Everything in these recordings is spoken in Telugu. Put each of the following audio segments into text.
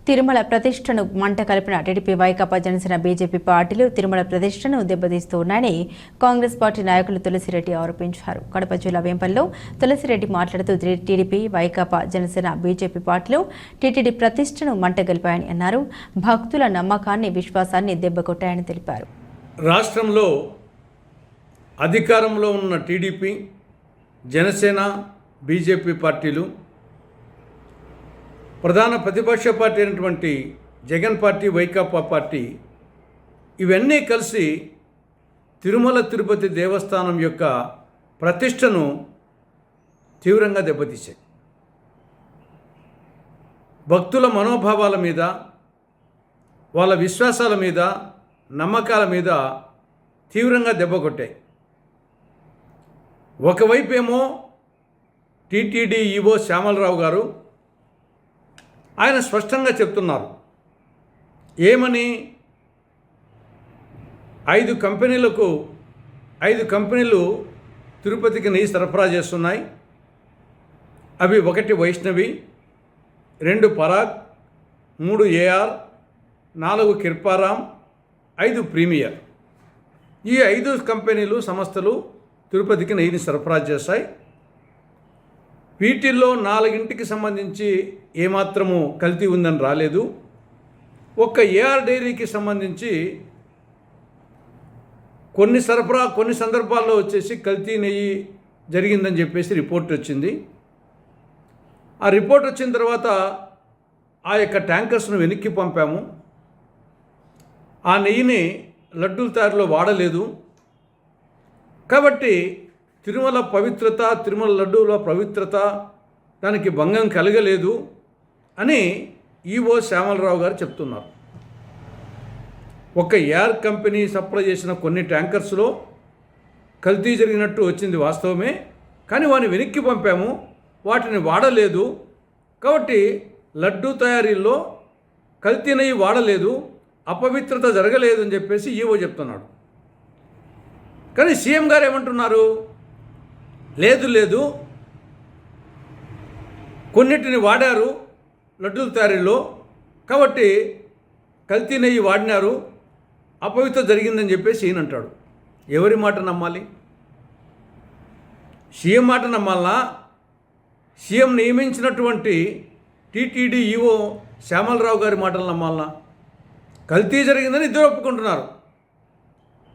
తిరుమల ప్రతిష్టను మంట కలిపిన టీడీపీ వైకాపా జనసేన బీజేపీ పార్టీలు తిరుమల ప్రతిష్టను దెబ్బతీస్తూ ఉన్నాయని కాంగ్రెస్ పార్టీ నాయకులు తులసిరెడ్డి ఆరోపించారు. కడప జిల్లా వేంపల్లో తులసిరెడ్డి మాట్లాడుతూ టీడీపీ వైకాపా జనసేన బీజేపీ పార్టీలు టీటీడీ ప్రతిష్టను మంట కలిపాయని అన్నారు. భక్తుల నమ్మకాన్ని విశ్వాసాన్ని దెబ్బకొట్టాయని తెలిపారు. రాష్ట్రంలో అధికారంలో ఉన్న టీడీపీ జనసేన బీజేపీ పార్టీలు ప్రధాన ప్రతిపక్ష పార్టీ అయినటువంటి జగన్ పార్టీ వైకాపా పార్టీ ఇవన్నీ కలిసి తిరుమల తిరుపతి దేవస్థానం యొక్క ప్రతిష్టను తీవ్రంగా దెబ్బతీశాయి. భక్తుల మనోభావాల మీద, వాళ్ళ విశ్వాసాల మీద, నమ్మకాల మీద తీవ్రంగా దెబ్బ కొట్టాయి. ఒకవైపేమో టీటీడీ ఈవో శ్యామలరావు గారు ఆయన స్పష్టంగా చెప్తున్నారు. ఏమని? 5 కంపెనీలు తిరుపతికి నెయ్యి సరఫరా చేస్తున్నాయి. అవి 1 వైష్ణవి, 2 పరాగ్, 3 ఏఆర్, 4 కిర్పారాం, 5 ప్రీమియర్. ఈ 5 కంపెనీలు సంస్థలు తిరుపతికి నెయ్యిని సరఫరా చేస్తాయి. వీటిల్లో 4కి సంబంధించి ఏమాత్రము కల్తీ ఉందని రాలేదు. ఒక్క ఏఆర్ డైరీకి సంబంధించి కొన్ని సందర్భాల్లో వచ్చేసి కల్తీ నెయ్యి జరిగిందని చెప్పేసి రిపోర్ట్ వచ్చింది. ఆ రిపోర్ట్ వచ్చిన తర్వాత ఆ యొక్క ట్యాంకర్స్ను వెనక్కి పంపాము. ఆ నెయ్యిని లడ్డూల తయారీలో వాడలేదు. కాబట్టి తిరుమల పవిత్రత, తిరుమల లడ్డూల పవిత్రత దానికి భంగం కలగలేదు అని ఈవో శ్యామలరావు గారు చెప్తున్నారు. ఒక ఏఆర్ కంపెనీ సప్లై చేసిన కొన్ని ట్యాంకర్స్లో కల్తీ జరిగినట్టు వచ్చింది వాస్తవమే, కానీ వాటిని వెనక్కి పంపాము, వాటిని వాడలేదు. కాబట్టి లడ్డూ తయారీలో కల్తీ నెయ్యి వాడలేదు, అపవిత్రత జరగలేదు అని చెప్పేసి ఈవో చెప్తున్నాడు. కానీ సీఎం గారు ఏమంటున్నారు? లేదు, కొన్నిటిని వాడారు లడ్డూల తయారీలో, కాబట్టి కల్తీ నెయ్యి వాడినారు, అపవిత్ర జరిగిందని చెప్పేసి ఈయన అంటాడు. ఎవరి మాట నమ్మాలి? సీఎం మాట నమ్మాలనా? సీఎం నియమించినటువంటి టీటీడీ ఈవో శ్యామలరావు గారి మాటలు నమ్మాలనా? కల్తీ జరిగిందని ఇద్దరు ఒప్పుకుంటున్నారు,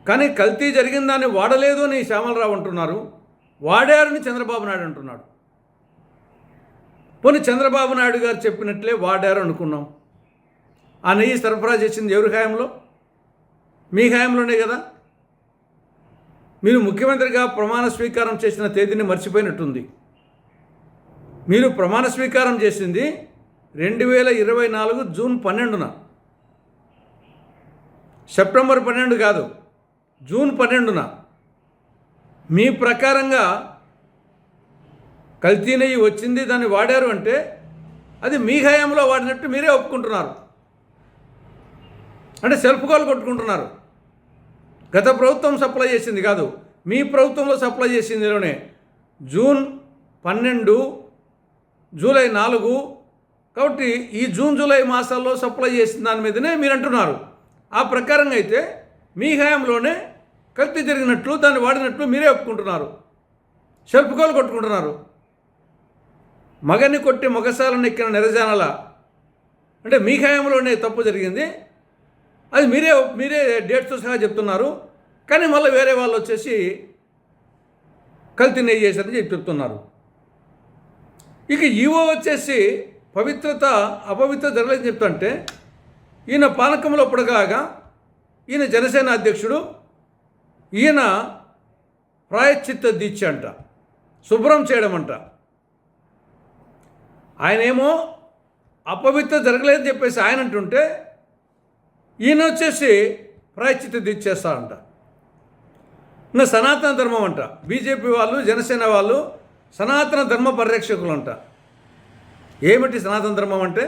కానీ కల్తీ జరిగిందని వాడలేదు అని శ్యామలరావు అంటున్నారు, వాడారని చంద్రబాబు నాయుడు అంటున్నాడు. పోనీ చంద్రబాబు నాయుడు గారు చెప్పినట్లే వాడారు అనుకున్నాం. ఆ నెయ్యి సరఫరా చేసింది ఎవరి హయాంలో? మీ హయాంలోనే కదా. మీరు ముఖ్యమంత్రిగా ప్రమాణ స్వీకారం చేసిన తేదీని మర్చిపోయినట్టుంది. మీరు ప్రమాణ స్వీకారం చేసింది 2024 జూన్ 12న, సెప్టెంబర్ 12 కాదు, జూన్ 12న. మీ ప్రకారంగా కల్తీ నెయ్యి వచ్చింది, దాన్ని వాడారు అంటే అది మీ హయాంలో వాడినట్టు మీరే ఒప్పుకుంటున్నారు. అంటే సెల్ఫ్ గోల్ కొట్టుకుంటున్నారు. గత ప్రభుత్వం సప్లై చేసింది కాదు, మీ ప్రభుత్వంలో సప్లై చేసిందిలోనే జూన్ 12, జూలై 4. కాబట్టి ఈ జూన్ జూలై మాసాల్లో సప్లై చేసిన దాని మీదనే మీరు అంటున్నారు. ఆ ప్రకారంగా అయితే మీ హయాంలోనే కల్తీ జరిగినట్లు, దాన్ని వాడినట్లు మీరే ఒప్పుకుంటున్నారు. సెల్ఫ్ గోల్ కొట్టుకుంటున్నారు. మగని కొట్టి మొగసాలను ఎక్కిన నిరజానల అంటే మీ హయాంలోనే తప్పు జరిగింది, అది మీరే డేట్స్తో సహా చెప్తున్నారు. కానీ మళ్ళీ వేరే వాళ్ళు వచ్చేసి కల్తీ నెయ్యి చేశారని చెప్తున్నారు. ఇక ఈవో వచ్చేసి పవిత్రత అపవిత్రత జరగలేదని చెప్తుంటే, ఈయన పానకంలో పొడగాగా ఈయన జనసేన అధ్యక్షుడు, ఈయన ప్రాయశ్చిత్త దీక్ష అంట, శుభ్రం చేయడం అంట. ఆయనేమో అపవిత్ర జరగలేదని చెప్పేసి ఆయన అంటుంటే, ఈయన వచ్చేసి ప్రాయశ్చిత్త దీక్ష చేస్తారంట. ఇంకా సనాతన ధర్మం అంట. బీజేపీ వాళ్ళు, జనసేన వాళ్ళు సనాతన ధర్మ పరిరక్షకులు అంట. ఏమిటి సనాతన ధర్మం అంటే?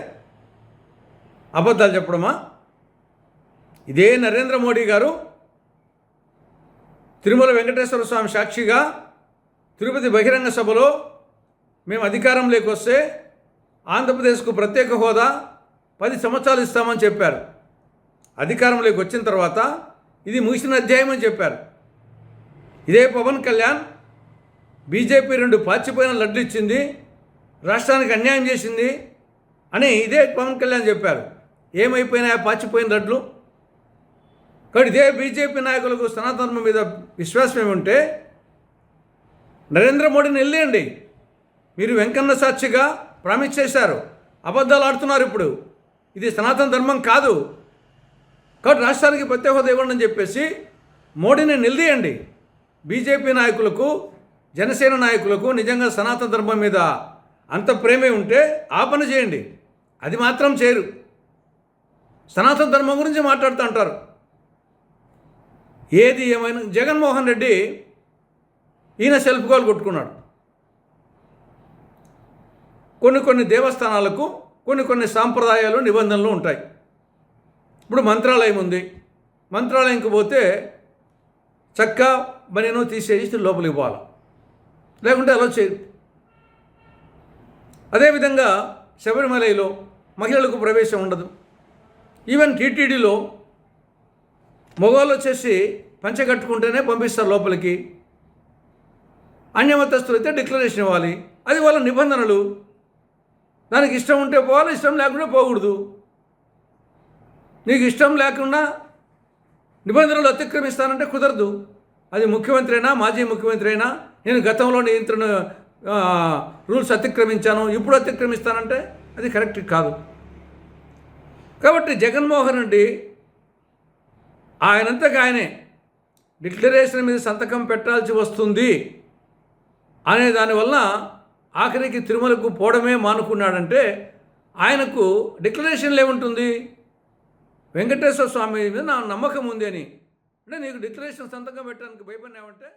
అబద్ధాలు చెప్పడమా? ఇదే నరేంద్ర మోడీ గారు తిరుమల వెంకటేశ్వర స్వామి సాక్షిగా తిరుపతి బహిరంగ సభలో మేము అధికారంలోకి వస్తే ఆంధ్రప్రదేశ్కు ప్రత్యేక హోదా, 10 సంవత్సరాలు ఇస్తామని చెప్పారు. అధికారంలోకి వచ్చిన తర్వాత ఇది ముగిసిన అధ్యాయం అని చెప్పారు. ఇదే పవన్ కళ్యాణ్ బీజేపీ 2 పాచిపోయిన లడ్లు ఇచ్చింది, రాష్ట్రానికి అన్యాయం చేసింది అని ఇదే పవన్ కళ్యాణ్ చెప్పారు. ఏమైపోయినాయి పాచిపోయిన లడ్లు? కాబట్టి ఇదే బీజేపీ నాయకులకు సనాతన ధర్మం మీద విశ్వాసం ఏముంటే నరేంద్ర మోడీని వెళ్ళేయండి. మీరు వెంకన్న సాక్షిగా ప్రామిస్ చేశారు, అబద్ధాలు ఆడుతున్నారు. ఇప్పుడు ఇది సనాతన ధర్మం కాదు, కాబట్టి రాష్ట్రానికి ప్రత్యేక హోదా ఇవ్వండి అని చెప్పేసి మోడీని నిలదీయండి. బీజేపీ నాయకులకు, జనసేన నాయకులకు నిజంగా సనాతన ధర్మం మీద అంత ప్రేమే ఉంటే ఆ పని చేయండి. అది మాత్రం చేయరు. సనాతన ధర్మం గురించి మాట్లాడుతూ అంటారు. ఏది ఏమైనా జగన్మోహన్ రెడ్డి ఈయన సెల్ఫ్ గోల్ కొట్టుకున్నాడు. కొన్ని దేవస్థానాలకు కొన్ని సాంప్రదాయాలు, నిబంధనలు ఉంటాయి. ఇప్పుడు మంత్రాలయం ఉంది. మంత్రాలయంకి పోతే చక్క బనిను తీసేసి లోపలికి పోవాలి, లేకుంటే అలా చేయరు. అదేవిధంగా శబరిమలలో మహిళలకు ప్రవేశం ఉండదు. ఈవెన్ టీటీడీలో మగవాళ్ళు వచ్చేసి పంచె కట్టుకుంటేనే పంపిస్తారు లోపలికి. అన్యమతస్తులు అయితే డిక్లరేషన్ ఇవ్వాలి, అది వాళ్ళ నిబంధనలు. దానికి ఇష్టం ఉంటే పోవాలి, ఇష్టం లేకుండా పోకూడదు. నీకు ఇష్టం లేకుండా నిబంధనలు అతిక్రమిస్తానంటే కుదరదు. అది ముఖ్యమంత్రి అయినా, మాజీ ముఖ్యమంత్రి అయినా, నేను గతంలో నియంత్రణ రూల్స్ అతిక్రమించాను, ఇప్పుడు అతిక్రమిస్తానంటే అది కరెక్ట్ కాదు. కాబట్టి జగన్మోహన్ రెడ్డి ఆయనంతగా ఆయనే డిక్లరేషన్ మీద సంతకం పెట్టాల్సి వస్తుంది అనే దానివల్ల ఆఖరికి తిరుమలకు పోవడమే మానుకున్నాడంటే ఆయనకు డిక్లరేషన్లు ఏముంటుంది? వెంకటేశ్వర స్వామి మీద నా నమ్మకం ఉంది అని. అంటే నీకు డిక్లరేషన్ సంతకం పెట్టడానికి భయపడినావంటే